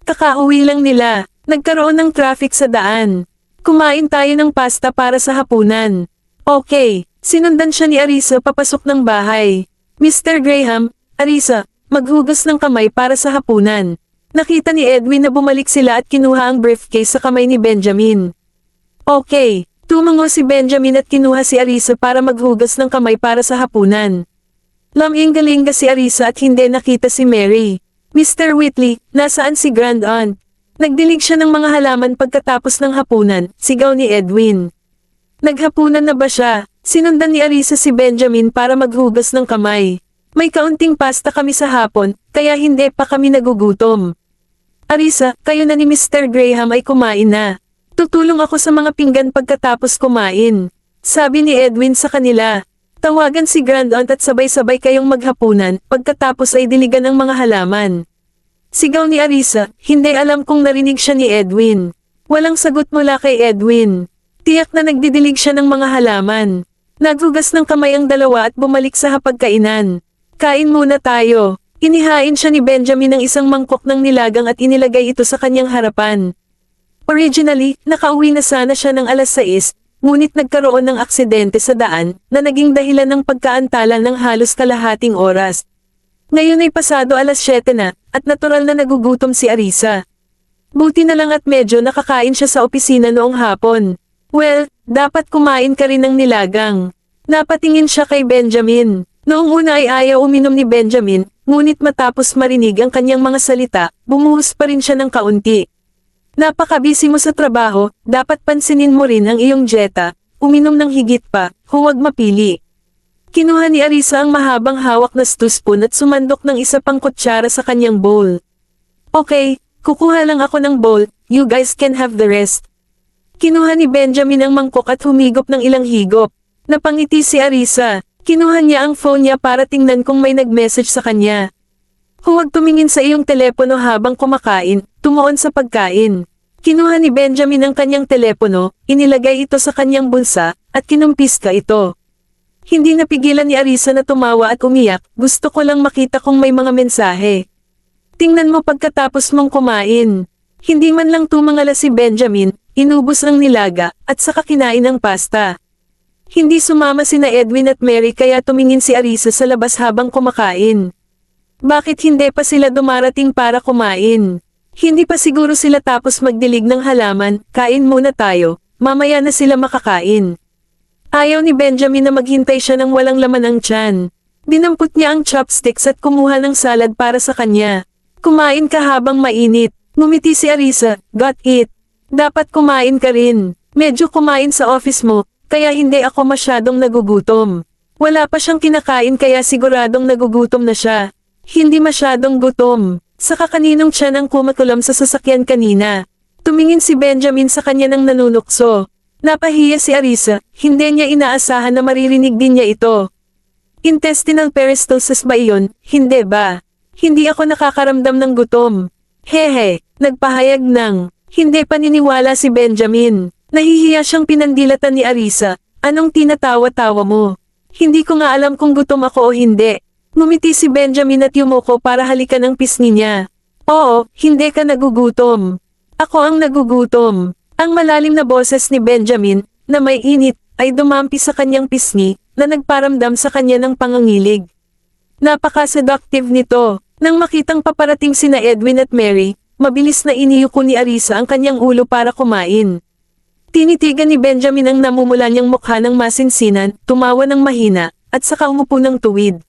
Kakauwi lang nila, nagkaroon ng traffic sa daan. Kumain tayo ng pasta para sa hapunan. Okay, sinundan siya ni Arisa papasok ng bahay. Mr. Graham, Arisa, maghugas ng kamay para sa hapunan. Nakita ni Edwin na bumalik sila at kinuha ang briefcase sa kamay ni Benjamin. Okay, tumango si Benjamin at kinuha si Arisa para maghugas ng kamay para sa hapunan. Laming-galinga si Arisa at hindi nakita si Mary. Mr. Whitley, nasaan si Grand Aunt? Nagdilig siya ng mga halaman pagkatapos ng hapunan, sigaw ni Edwin. Naghapunan na ba siya? Sinundan ni Arisa si Benjamin para maghugas ng kamay. May kaunting pasta kami sa hapon, kaya hindi pa kami nagugutom. Arisa, kayo na ni Mr. Graham ay kumain na. Tutulong ako sa mga pinggan pagkatapos kumain. Sabi ni Edwin sa kanila. Tawagan si Grand Aunt at sabay-sabay kayong maghapunan, pagkatapos ay diligan ang mga halaman. Sigaw ni Arisa, hindi alam kung narinig siya ni Edwin. Walang sagot mula kay Edwin. Tiyak na nagdidilig siya ng mga halaman. Naghugas ng kamay ang dalawa at bumalik sa hapagkainan. Kain muna tayo. Inihain siya ni Benjamin ng isang mangkok ng nilagang at inilagay ito sa kanyang harapan. Originally, nakauwi na sana siya ng alas 6, ngunit nagkaroon ng aksidente sa daan na naging dahilan ng pagkaantala ng halos kalahating oras. Ngayon ay pasado alas 7 na, at natural na nagugutom si Arisa. Buti na lang at medyo nakakain siya sa opisina noong hapon. Well, dapat kumain ka rin ng nilagang. Napatingin siya kay Benjamin. Noong una ay ayaw uminom ni Benjamin, ngunit matapos marinig ang kanyang mga salita, bumuhos pa rin siya ng kaunti. Napakabisi mo sa trabaho, dapat pansinin mo rin ang iyong dieta, uminom ng higit pa, huwag mapili. Kinuha ni Arisa ang mahabang hawak na spoon at sumandok ng isa pang kutsara sa kanyang bowl. Okay, kukuha lang ako ng bowl, you guys can have the rest. Kinuha ni Benjamin ang mangkok at humigop ng ilang higop. Napangiti si Arisa. Kinuha niya ang phone niya para tingnan kung may nag-message sa kanya. Huwag tumingin sa iyong telepono habang kumakain, tumuon sa pagkain. Kinuha ni Benjamin ang kanyang telepono, inilagay ito sa kanyang bulsa, at kinumpiska ito. Hindi napigilan ni Arisa na tumawa at umiyak, gusto ko lang makita kung may mga mensahe. Tingnan mo pagkatapos mong kumain. Hindi man lang tumangala si Benjamin, inubos ang nilaga, at saka kinain ang pasta. Hindi sumama sina Edwin at Mary kaya tumingin si Arisa sa labas habang kumakain. Bakit hindi pa sila dumarating para kumain? Hindi pa siguro sila tapos magdilig ng halaman, kain muna tayo, mamaya na sila makakain. Ayaw ni Benjamin na maghintay siya ng walang laman ang tiyan. Dinampot niya ang chopsticks at kumuha ng salad para sa kanya. Kumain ka habang mainit. Ngumiti si Arisa, got it. Dapat kumain ka rin. Medyo kumain sa office mo, kaya hindi ako masyadong nagugutom. Wala pa siyang kinakain kaya siguradong nagugutom na siya. Hindi masyadong gutom. Saka kaninong tiyan ang kumakulam sa sasakyan kanina. Tumingin si Benjamin sa kanya ng nanunukso. Napahiya si Arisa, hindi niya inaasahan na maririnig din niya ito. Intestinal peristalsis ba iyon, hindi ba? Hindi ako nakakaramdam ng gutom. Hehe, nagpahayag ng, hindi paniniwala si Benjamin. Nahihiya siyang pinandilatan ni Arisa, anong tinatawa-tawa mo? Hindi ko nga alam kung gutom ako o hindi. Ngumiti si Benjamin at yumuko para halikan ang pisngi niya. Oo, hindi ka nagugutom. Ako ang nagugutom. Ang malalim na boses ni Benjamin, na may init, ay dumampi sa kanyang pisngi, na nagparamdam sa kanya ng pangangilig. Napaka-seductive nito. Nang makitang paparating sina Edwin at Mary, mabilis na iniyuko ni Arisa ang kanyang ulo para kumain. Tinitigan ni Benjamin ang namumula niyang mukha ng masinsinan, tumawa ng mahina, at saka umupo ng tuwid.